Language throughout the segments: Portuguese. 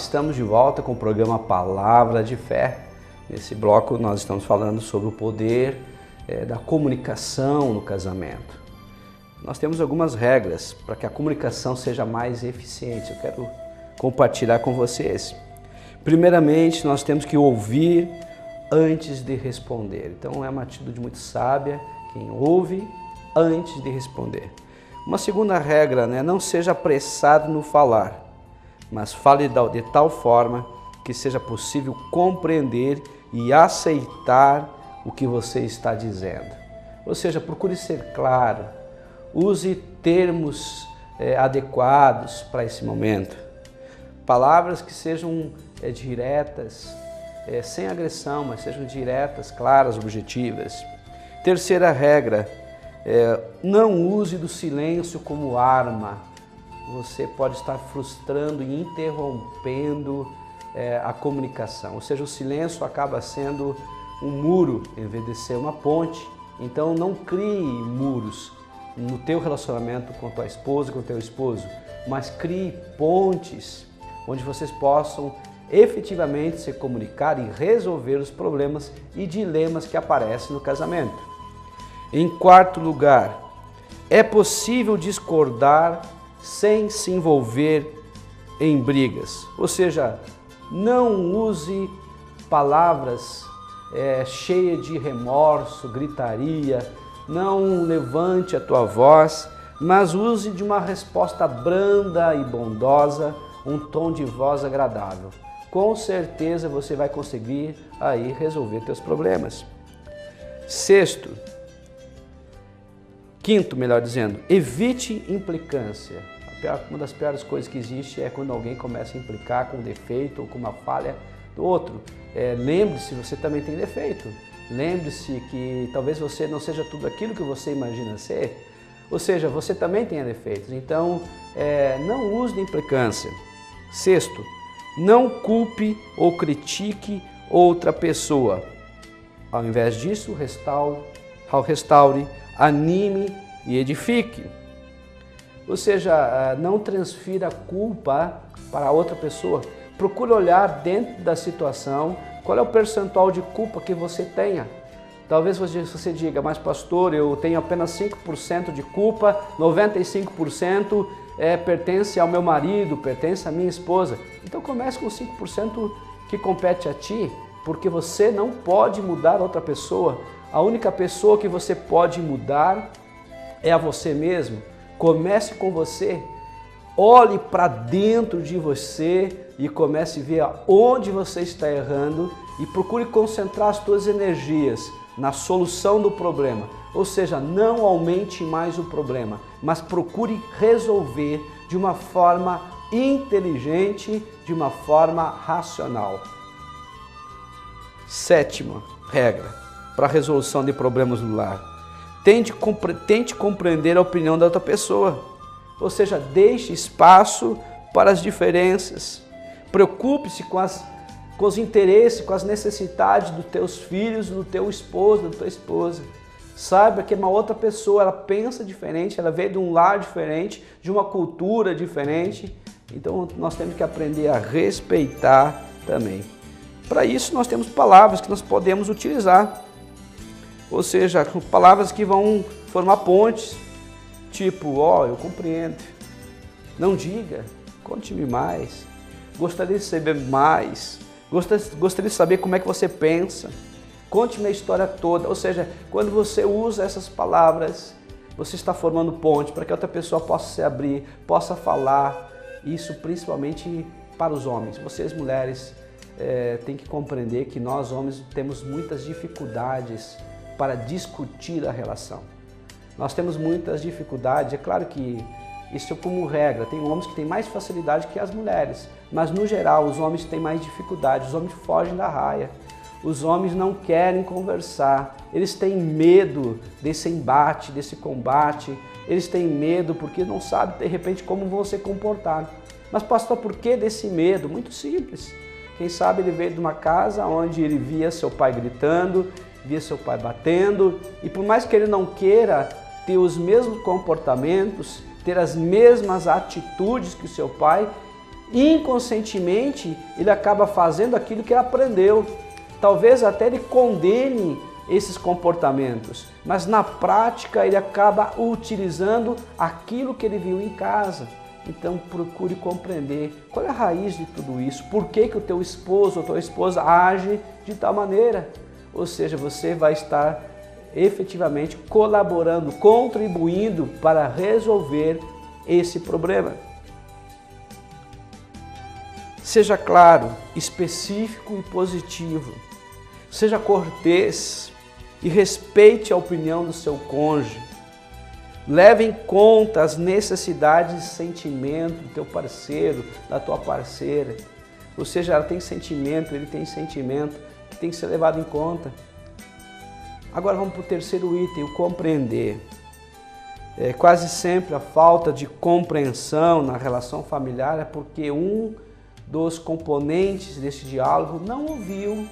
estamos de volta com o programa Palavra de Fé. Nesse bloco nós estamos falando sobre o poder da comunicação no casamento. Nós temos algumas regras para que a comunicação seja mais eficiente. Eu quero compartilhar com vocês. Primeiramente, nós temos que ouvir antes de responder. Então é uma atitude muito sábia, quem ouve antes de responder. Uma segunda regra, não seja apressado no falar, mas fale de tal forma que seja possível compreender e aceitar o que você está dizendo. Ou seja, procure ser claro, use termos adequados para esse momento. Palavras que sejam diretas, sem agressão, mas sejam diretas, claras, objetivas. Terceira regra, não use do silêncio como arma. Você pode estar frustrando e interrompendo a comunicação. Ou seja, o silêncio acaba sendo um muro em vez de ser uma ponte. Então não crie muros no teu relacionamento com a tua esposa, com o teu esposo, mas crie pontes onde vocês possam efetivamente se comunicar e resolver os problemas e dilemas que aparecem no casamento. Em quarto lugar, é possível discordar sem se envolver em brigas. Ou seja, não use palavras cheias de remorso, gritaria, não levante a tua voz, mas use de uma resposta branda e bondosa, um tom de voz agradável. Com certeza você vai conseguir aí resolver teus problemas. Quinto, evite implicância. Uma das piores coisas que existe é quando alguém começa a implicar com um defeito ou com uma falha do outro. Lembre-se, você também tem defeito. Lembre-se que talvez você não seja tudo aquilo que você imagina ser. Ou seja, você também tem defeitos. Então, não use de implicância. Sexto, não culpe ou critique outra pessoa. Ao invés disso, restaure, anime e edifique. Ou seja, não transfira a culpa para outra pessoa. Procure olhar dentro da situação qual é o percentual de culpa que você tenha. Talvez você diga, mas pastor, eu tenho apenas 5% de culpa, 95% pertence ao meu marido, pertence à minha esposa. Então comece com 5% que compete a ti, porque você não pode mudar outra pessoa. A única pessoa que você pode mudar é a você mesmo. Comece com você, olhe para dentro de você e comece a ver onde você está errando e procure concentrar as suas energias na solução do problema. Ou seja, não aumente mais o problema, mas procure resolver de uma forma inteligente, de uma forma racional. Sétima regra para a resolução de problemas no lar. Tente compreender a opinião da outra pessoa. Ou seja, deixe espaço para as diferenças. Preocupe-se com os interesses, com as necessidades dos teus filhos, do teu esposo, da tua esposa. Saiba que uma outra pessoa, ela pensa diferente, ela veio de um lar diferente, de uma cultura diferente. Então nós temos que aprender a respeitar também. Para isso nós temos palavras que nós podemos utilizar. Ou seja, palavras que vão formar pontes. Tipo, eu compreendo. Não diga, conte-me mais. Gostaria de saber mais. Gostaria de saber como é que você pensa. Conte-me a história toda. Ou seja, quando você usa essas palavras, você está formando ponte para que outra pessoa possa se abrir, possa falar. Isso principalmente para os homens. Vocês, mulheres, têm que compreender que nós, homens, temos muitas dificuldades para discutir a relação. Nós temos muitas dificuldades, é claro que isso é como regra, tem homens que têm mais facilidade que as mulheres, mas no geral os homens têm mais dificuldade, os homens fogem da raia, os homens não querem conversar, eles têm medo desse embate, desse combate, eles têm medo porque não sabem de repente como vão se comportar. Mas pastor, por que desse medo? Muito simples, quem sabe ele veio de uma casa onde ele via seu pai gritando, via seu pai batendo, e por mais que ele não queira ter os mesmos comportamentos, ter as mesmas atitudes que o seu pai, inconscientemente ele acaba fazendo aquilo que ele aprendeu. Talvez até ele condene esses comportamentos, mas na prática ele acaba utilizando aquilo que ele viu em casa. Então procure compreender qual é a raiz de tudo isso, por que o teu esposo ou tua esposa age de tal maneira. Ou seja, você vai estar efetivamente colaborando, contribuindo para resolver esse problema. Seja claro, específico e positivo. Seja cortês e respeite a opinião do seu cônjuge. Leve em conta as necessidades e sentimentos do teu parceiro, da tua parceira. Ou seja, ela tem sentimento, ele tem sentimento, que tem que ser levado em conta. Agora vamos para o terceiro item, o compreender. Quase sempre a falta de compreensão na relação familiar é porque um dos componentes desse diálogo não ouviu.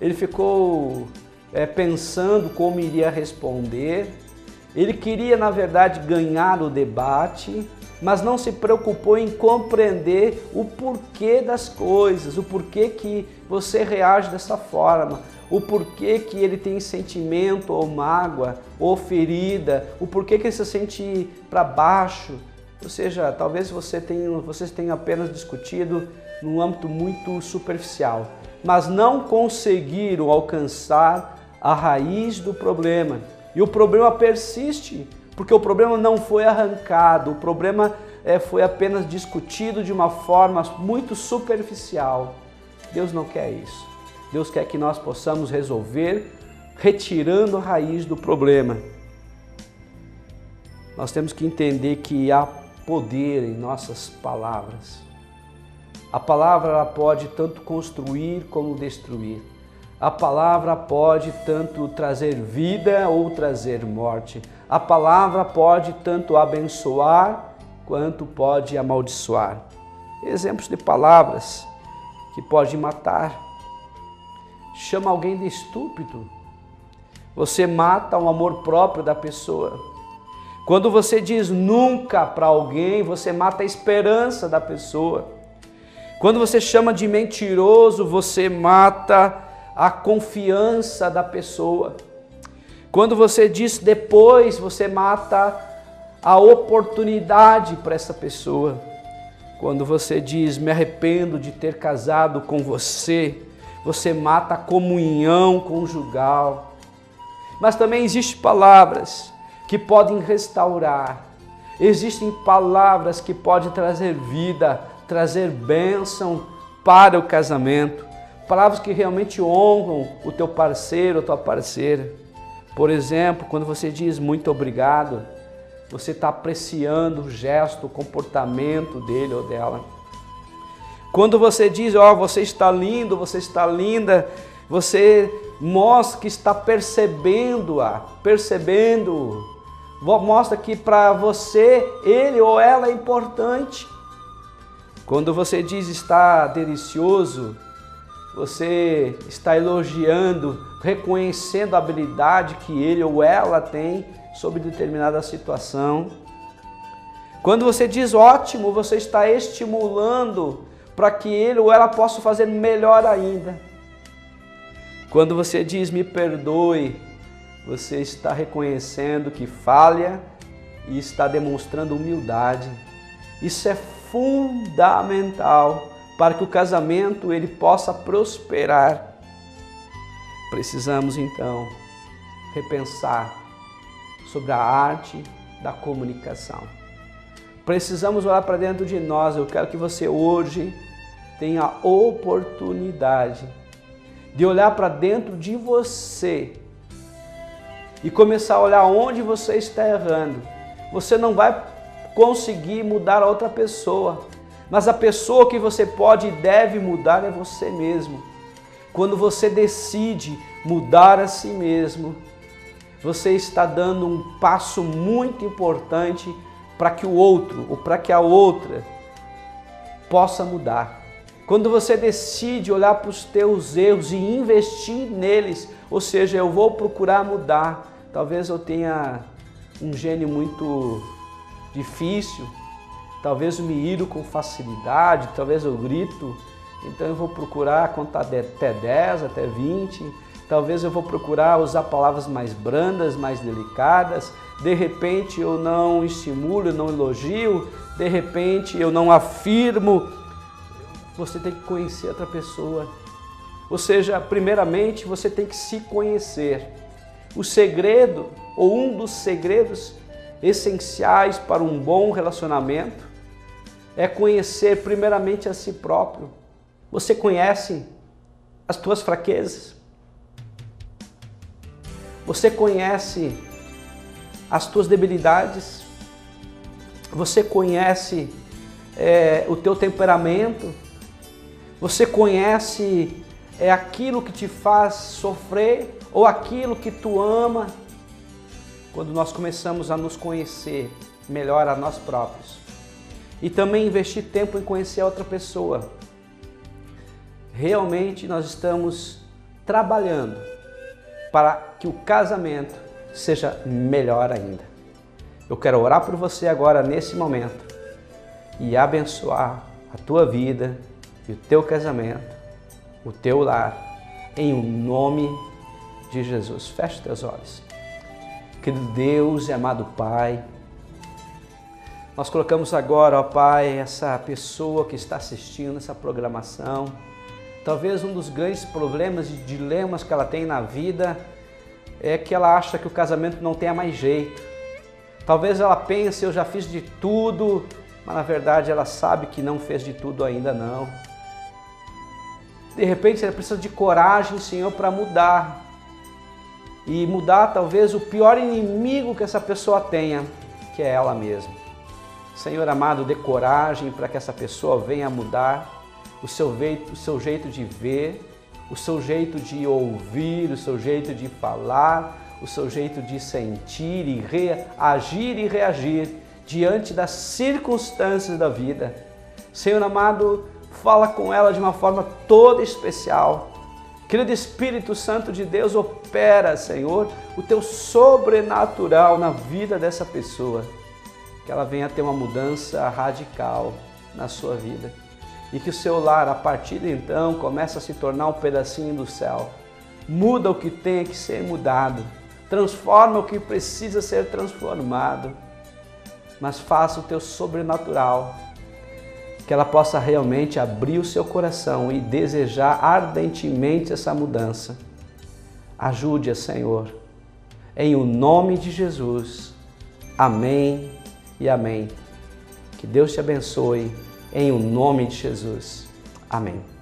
Ele ficou pensando como iria responder. Ele queria, na verdade, ganhar o debate, mas não se preocupou em compreender o porquê das coisas, o porquê que você reage dessa forma, o porquê que ele tem sentimento ou mágoa ou ferida, o porquê que ele se sente para baixo. Ou seja, talvez vocês tenham apenas discutido num âmbito muito superficial, mas não conseguiram alcançar a raiz do problema. E o problema persiste, porque o problema não foi arrancado, o problema foi apenas discutido de uma forma muito superficial. Deus não quer isso. Deus quer que nós possamos resolver retirando a raiz do problema. Nós temos que entender que há poder em nossas palavras. A palavra ela pode tanto construir como destruir. A palavra pode tanto trazer vida ou trazer morte. A palavra pode tanto abençoar quanto pode amaldiçoar. Exemplos de palavras que podem matar. Chama alguém de estúpido. Você mata o amor próprio da pessoa. Quando você diz nunca para alguém, você mata a esperança da pessoa. Quando você chama de mentiroso, você mata a confiança da pessoa. Quando você diz depois, você mata a oportunidade para essa pessoa. Quando você diz me arrependo de ter casado com você, você mata a comunhão conjugal. Mas também existem palavras que podem restaurar. Existem palavras que podem trazer vida, trazer bênção para o casamento. Palavras que realmente honram o teu parceiro ou tua parceira. Por exemplo, quando você diz muito obrigado, você está apreciando o gesto, o comportamento dele ou dela. Quando você diz, você está lindo, você está linda, você mostra que está percebendo. Mostra que para você, ele ou ela é importante. Quando você diz está delicioso, você está elogiando, reconhecendo a habilidade que ele ou ela tem sobre determinada situação. Quando você diz ótimo, você está estimulando para que ele ou ela possa fazer melhor ainda. Quando você diz me perdoe, você está reconhecendo que falha e está demonstrando humildade. Isso é fundamental para que o casamento ele possa prosperar. Precisamos então repensar sobre a arte da comunicação. Precisamos olhar para dentro de nós. Eu quero que você hoje tenha a oportunidade de olhar para dentro de você e começar a olhar onde você está errando. Você não vai conseguir mudar a outra pessoa, mas a pessoa que você pode e deve mudar é você mesmo. Quando você decide mudar a si mesmo, você está dando um passo muito importante para que o outro ou para que a outra possa mudar. Quando você decide olhar para os teus erros e investir neles, ou seja, eu vou procurar mudar. Talvez eu tenha um gênio muito difícil, talvez eu me iro com facilidade, talvez eu grito, então eu vou procurar contar até 10, até 20, talvez eu vou procurar usar palavras mais brandas, mais delicadas, de repente eu não estimulo, eu não elogio, de repente eu não afirmo. Você tem que conhecer outra pessoa. Ou seja, primeiramente você tem que se conhecer. O segredo, ou um dos segredos essenciais para um bom relacionamento, é conhecer primeiramente a si próprio. Você conhece as tuas fraquezas? Você conhece as tuas debilidades? Você conhece o teu temperamento? Você conhece aquilo que te faz sofrer ou aquilo que tu ama? Quando nós começamos a nos conhecer melhor a nós próprios e também investir tempo em conhecer a outra pessoa, realmente nós estamos trabalhando para que o casamento seja melhor ainda. Eu quero orar por você agora nesse momento e abençoar a tua vida e o teu casamento, o teu lar, em nome de Jesus. Feche teus olhos. Querido Deus e amado Pai, nós colocamos agora, ó Pai, essa pessoa que está assistindo essa programação. Talvez um dos grandes problemas e dilemas que ela tem na vida é que ela acha que o casamento não tenha mais jeito. Talvez ela pense, eu já fiz de tudo, mas na verdade ela sabe que não fez de tudo ainda não. De repente ela precisa de coragem, Senhor, para mudar. E mudar talvez o pior inimigo que essa pessoa tenha, que é ela mesma. Senhor amado, dê coragem para que essa pessoa venha mudar o seu jeito de ver, o seu jeito de ouvir, o seu jeito de falar, o seu jeito de sentir e agir e reagir diante das circunstâncias da vida. Senhor amado, fala com ela de uma forma toda especial. Querido Espírito Santo de Deus, opera, Senhor, o teu sobrenatural na vida dessa pessoa. Que ela venha ter uma mudança radical na sua vida. E que o seu lar, a partir de então, comece a se tornar um pedacinho do céu. Muda o que tem que ser mudado. Transforma o que precisa ser transformado. Mas faça o teu sobrenatural. Que ela possa realmente abrir o seu coração e desejar ardentemente essa mudança. Ajude-a, Senhor. Em o nome de Jesus. Amém e amém. Que Deus te abençoe. Em o nome de Jesus. Amém.